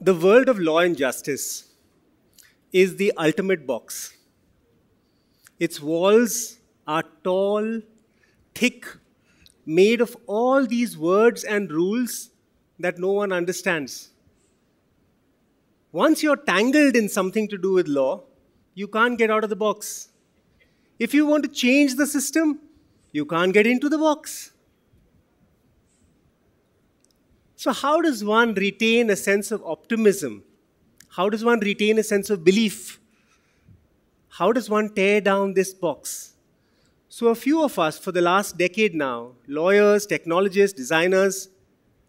The world of law and justice is the ultimate box. Its walls are tall, thick, made of all these words and rules that no one understands. Once you're tangled in something to do with law, you can't get out of the box. If you want to change the system, you can't get into the box. So how does one retain a sense of optimism? How does one retain a sense of belief? How does one tear down this box? So a few of us, for the last decade now, lawyers, technologists, designers,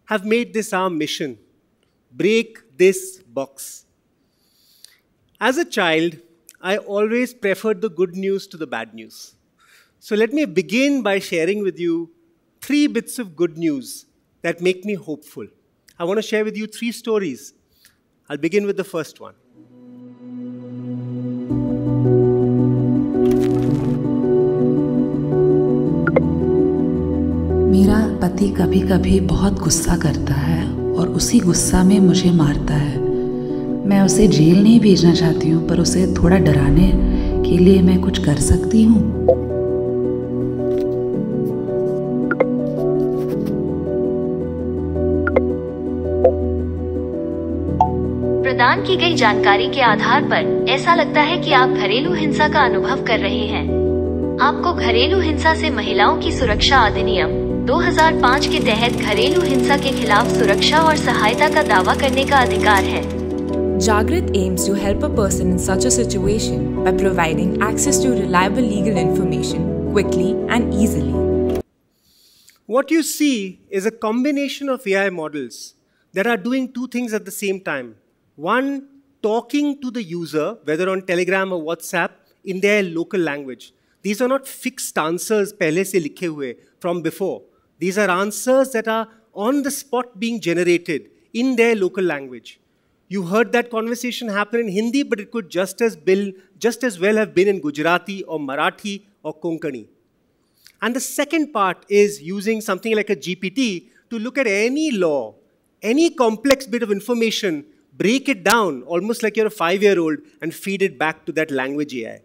have made this our mission. Break this box. As a child, I always preferred the good news to the bad news. So let me begin by sharing with you 3 bits of good news that make me hopeful. I want to share with you 3 stories. I'll begin with the first one. मेरा पति कभी-कभी बहुत गुस्सा करता है और उसी गुस्सा में मुझे मारता है। मैं उसे जेल नहीं भेजना चाहती हूँ, पर उसे थोड़ा डराने के लिए मैं कुछ कर सकती हूँ। प्रदान की गई जानकारी के आधार पर ऐसा लगता है कि आप घरेलू हिंसा का अनुभव कर रहे हैं। आपको घरेलू हिंसा से महिलाओं की सुरक्षा अधिनियम 2005 के तहत घरेलू हिंसा के खिलाफ सुरक्षा और सहायता का दावा करने का अधिकार है। Jagrit aims to help a person in such a situation by providing access to reliable legal information quickly and easily. What you see is a combination of AI models that are doing 2 things at the same time. One, talking to the user, whether on Telegram or WhatsApp, in their local language. These are not fixed answers pehle se likhe hue from before. These are answers that are on the spot being generated in their local language. You heard that conversation happen in Hindi, but it could just as well have been in Gujarati or Marathi or Konkani. And the second part is using something like a GPT to look at any law, any complex bit of information, break it down, almost like you're a 5-year-old, and feed it back to that language AI.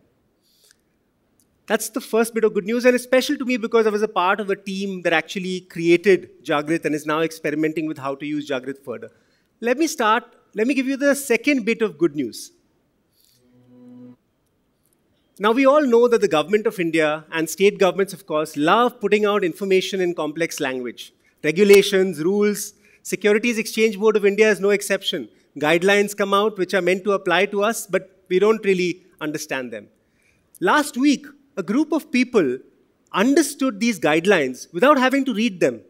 That's the first bit of good news, and it's special to me because I was a part of a team that actually created Jagrit and is now experimenting with how to use Jagrit further. Let me give you the second bit of good news. Now, we all know that the government of India and state governments, of course, love putting out information in complex language. Regulations, rules, Securities Exchange Board of India is no exception. Guidelines come out which are meant to apply to us, but we don't really understand them. Last week, a group of people understood these guidelines without having to read them.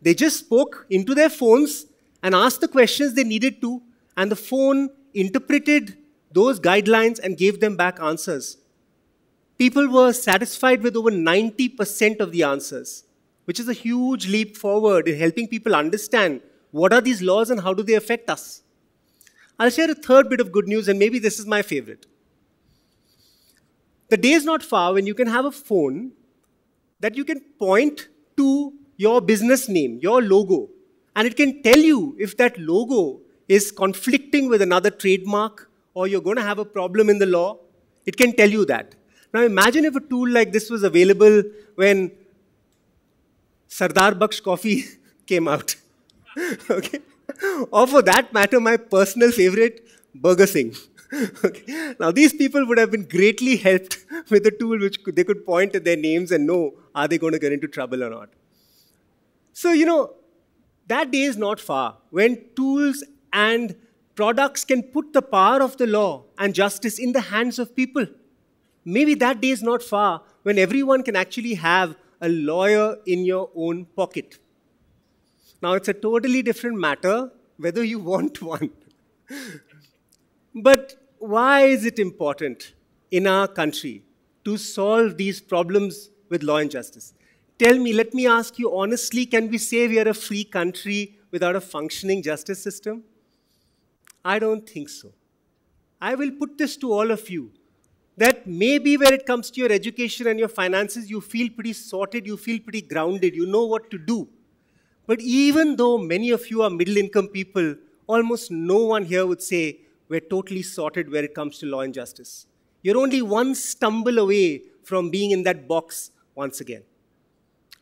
They just spoke into their phones and asked the questions they needed to, and the phone interpreted those guidelines and gave them back answers. People were satisfied with over 90% of the answers, which is a huge leap forward in helping people understand what are these laws and how do they affect us. I'll share a third bit of good news, and maybe this is my favorite. The day is not far when you can have a phone that you can point to your business name, your logo, and it can tell you if that logo is conflicting with another trademark or you're going to have a problem in the law. It can tell you that. Now imagine if a tool like this was available when Sardar Baksh coffee came out. Okay? Or for that matter, my personal favorite, Burger Singh. Okay. Now, these people would have been greatly helped with a tool which they could point at their names and know, are they going to get into trouble or not? So, that day is not far when tools and products can put the power of the law and justice in the hands of people. Maybe that day is not far when everyone can actually have a lawyer in your own pocket. Now, it's a totally different matter whether you want one. But why is it important in our country to solve these problems with law and justice? Tell me, let me ask you honestly, can we say we are a free country without a functioning justice system? I don't think so. I will put this to all of you, that maybe when it comes to your education and your finances, you feel pretty sorted, you feel pretty grounded, you know what to do. But even though many of you are middle-income people almost no one here would say we're totally sorted where it comes to law and justice. You're only one stumble away from being in that box once again.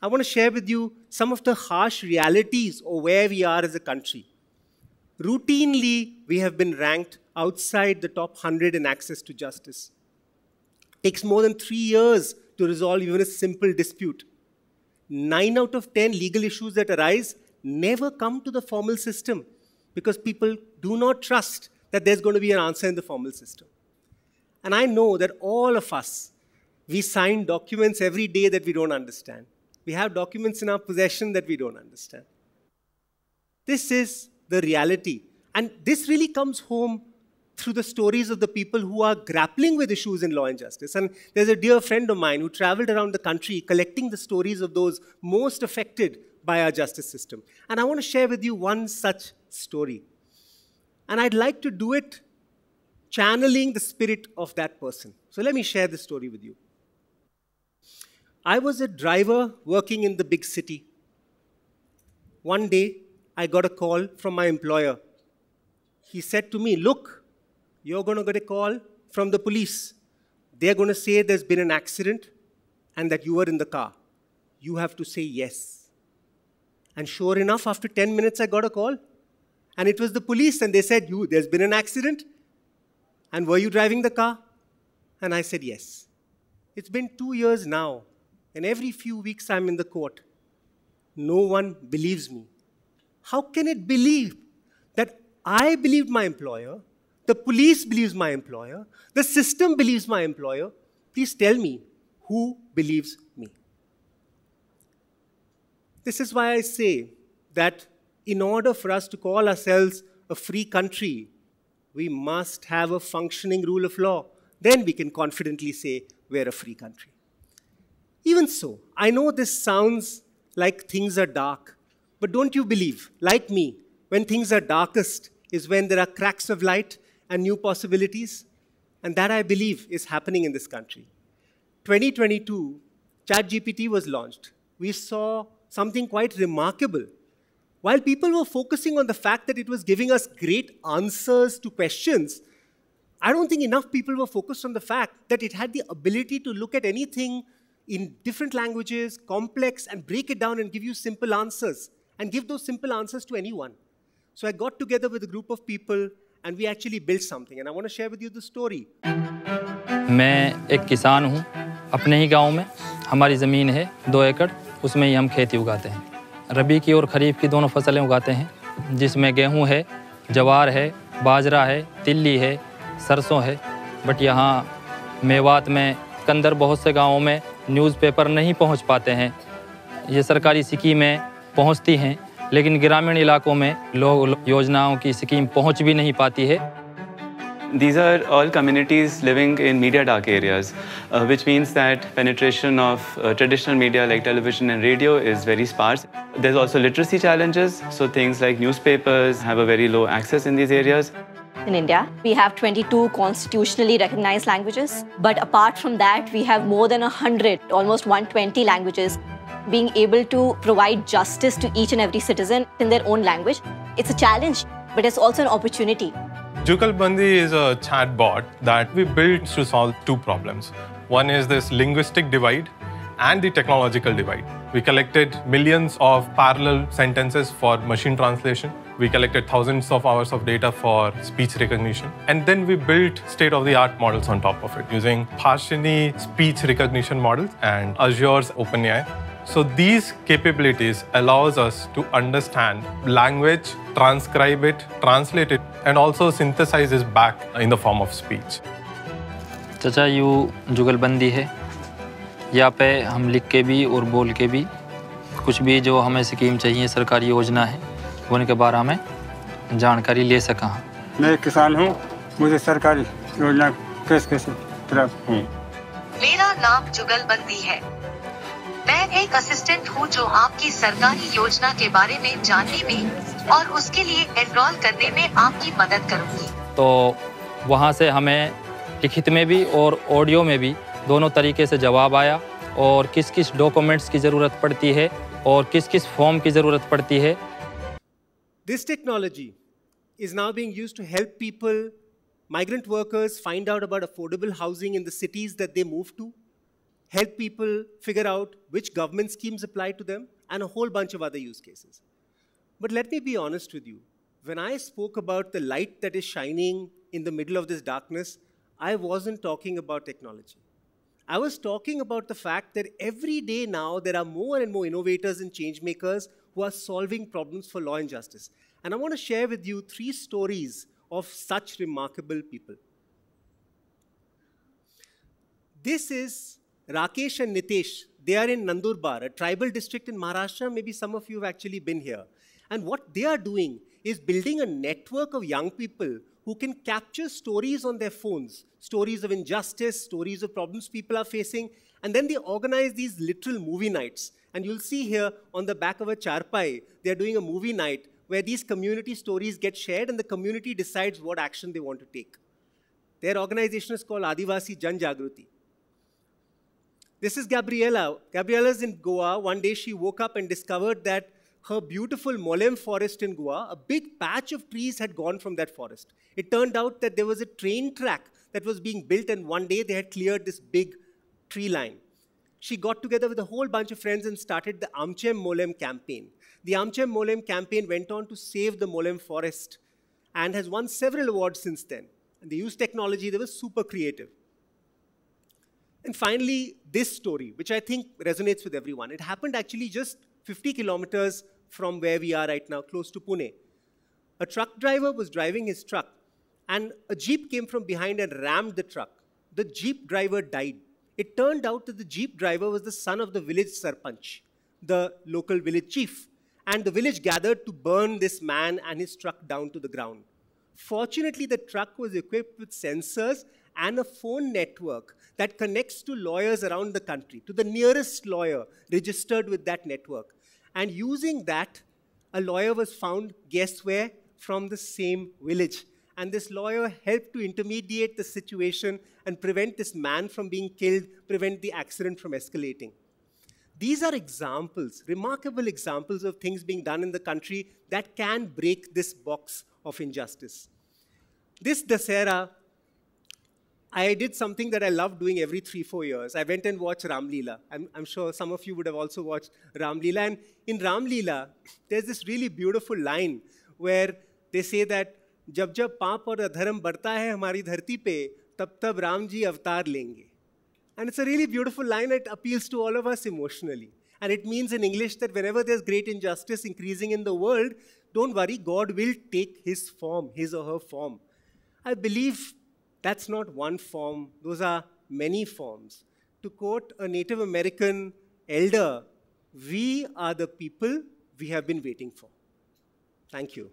I want to share with you some of the harsh realities of where we are as a country. Routinely, we have been ranked outside the top 100 in access to justice. It takes more than 3 years to resolve even a simple dispute. 9 out of 10 legal issues that arise never come to the formal system because people do not trust that there's going to be an answer in the formal system. And I know that all of us, we sign documents every day that we don't understand. We have documents in our possession that we don't understand. This is the reality. And this really comes home through the stories of the people who are grappling with issues in law and justice. And there's a dear friend of mine who traveled around the country collecting the stories of those most affected by our justice system. And I want to share with you one such story. And I'd like to do it channeling the spirit of that person. So let me share this story with you. I was a driver working in the big city. One day, I got a call from my employer. He said to me, look, you're going to get a call from the police. They're going to say there's been an accident and that you were in the car. You have to say yes. And sure enough, after 10 minutes, I got a call. And it was the police, and they said, there's been an accident? And were you driving the car? And I said, yes. It's been 2 years now, and every few weeks I'm in the court. No one believes me. How can it believe that I believed my employer, the police believes my employer, the system believes my employer? Please tell me, who believes me? This is why I say that in order for us to call ourselves a free country, we must have a functioning rule of law. Then we can confidently say we're a free country. Even so, I know this sounds like things are dark, but don't you believe, like me, when things are darkest is when there are cracks of light and new possibilities? And that, I believe, is happening in this country. 2022, ChatGPT was launched. We saw something quite remarkable. While people were focusing on the fact that it was giving us great answers to questions, I don't think enough people were focused on the fact that it had the ability to look at anything in different languages, complex, and break it down and give you simple answers, and give those simple answers to anyone. So I got together with a group of people, and we actually built something. And I want to share with you the story. मैं एक किसान हूँ, अपने ही गांव में हमारी ज़मीन है 2 एकड़, उसमें ही हम खेती उगाते हैं। रबी की और खरीफ की दोनों फसलें उगाते हैं, जिसमें गेहूं है, जवार है, बाजरा है, तिल्ली है, सरसों है। बट यहाँ मेवात में के अंदर बहुत से गांवों में न्यूज़पेपर नहीं पहुंच पाते हैं। ये सरकारी स्कीमें पहुंचती हैं, लेकिन ग्रामीण इलाकों में लोग योजनाओं की स्कीम पहुंच भी नहीं पाती है। These are all communities living in media dark areas, which means that penetration of traditional media like television and radio is very sparse. There's also literacy challenges, so things like newspapers have a very low access in these areas. In India, we have 22 constitutionally recognized languages, but apart from that, we have more than 100, almost 120 languages. Being able to provide justice to each and every citizen in their own language, it's a challenge, but it's also an opportunity. Jugalbandi is a chatbot that we built to solve 2 problems. One is this linguistic divide and the technological divide. We collected millions of parallel sentences for machine translation. We collected thousands of hours of data for speech recognition. And then we built state-of-the-art models on top of it using Harshini speech recognition models and Azure's OpenAI. So these capabilities allows us to understand language, transcribe it, translate it, and also synthesize it back in the form of speech. चाचा you जुगलबंदी है, यहाँ पे हम लिख के भी और बोल के भी कुछ भी जो हमें स्कीम चाहिए, सरकारी योजना है, उनके बारे में जानकारी ले सका। मैं किसान हूँ, मुझे सरकारी योजना कैसे प्राप्त हूँ। मेरा नाम जुगलबंदी है। मैं एक असिस्टेंट हूँ जो आपकी सरकारी योजना के बारे में जानने में और उसके लिए एनरोल करने में आपकी मदद करूँगी। तो वहाँ से हमें लिखित में भी और ऑडियो में भी दोनों तरीके से जवाब आया और किस किस डॉक्यूमेंट्स की ज़रूरत पड़ती है और किस किस फॉर्म की ज़रूरत पड़ती है। This technology is now being used to help people, migrant workers, find out about affordable housing in the cities that they move to, help people figure out which government schemes apply to them, and a whole bunch of other use cases. But let me be honest with you. When I spoke about the light that is shining in the middle of this darkness, I wasn't talking about technology. I was talking about the fact that every day now there are more and more innovators and change makers who are solving problems for law and justice. And I want to share with you 3 stories of such remarkable people. This is Rakesh and Nitesh. They are in Nandurbar, a tribal district in Maharashtra. Maybe some of you have actually been here. And what they are doing is building a network of young people who can capture stories on their phones, stories of injustice, stories of problems people are facing, and then they organize these literal movie nights. And you'll see here on the back of a charpai, they're doing a movie night where these community stories get shared and the community decides what action they want to take. Their organization is called Adivasi Jan Jagruti. This is Gabriela. Gabriela's in Goa. One day she woke up and discovered that her beautiful Molem forest in Goa, a big patch of trees had gone from that forest. It turned out that there was a train track that was being built, and one day they had cleared this big tree line. She got together with a whole bunch of friends and started the Amchem Molem campaign. The Amchem Molem campaign went on to save the Molem forest and has won several awards since then. And they used technology, they were super creative. And finally, this story, which I think resonates with everyone. It happened actually just 50 kilometers from where we are right now, close to Pune. A truck driver was driving his truck, and a jeep came from behind and rammed the truck. The jeep driver died. It turned out that the jeep driver was the son of the village sarpanch, the local village chief. And the village gathered to burn this man and his truck down to the ground. Fortunately, the truck was equipped with sensors and a phone network that connects to lawyers around the country, to the nearest lawyer registered with that network. And using that, a lawyer was found, guess where? From the same village. And this lawyer helped to intermediate the situation and prevent this man from being killed, prevent the accident from escalating. These are examples, remarkable examples of things being done in the country that can break this box of injustice. This Dasera, I did something that I love doing every 3-4 years. I went and watched Ram Leela. I'm sure some of you would have also watched Ram Leela. And in Ram Leela, there's this really beautiful line where they say that जब जब पाप और अधर्म बढ़ता है हमारी धरती पे, तब तब राम जी अवतार लेंगे. And it's a really beautiful line that appeals to all of us emotionally. And it means in English that whenever there's great injustice increasing in the world, don't worry, God will take his form, his or her form. I believe that's not one form, those are many forms. To quote a Native American elder, we are the people we have been waiting for. Thank you.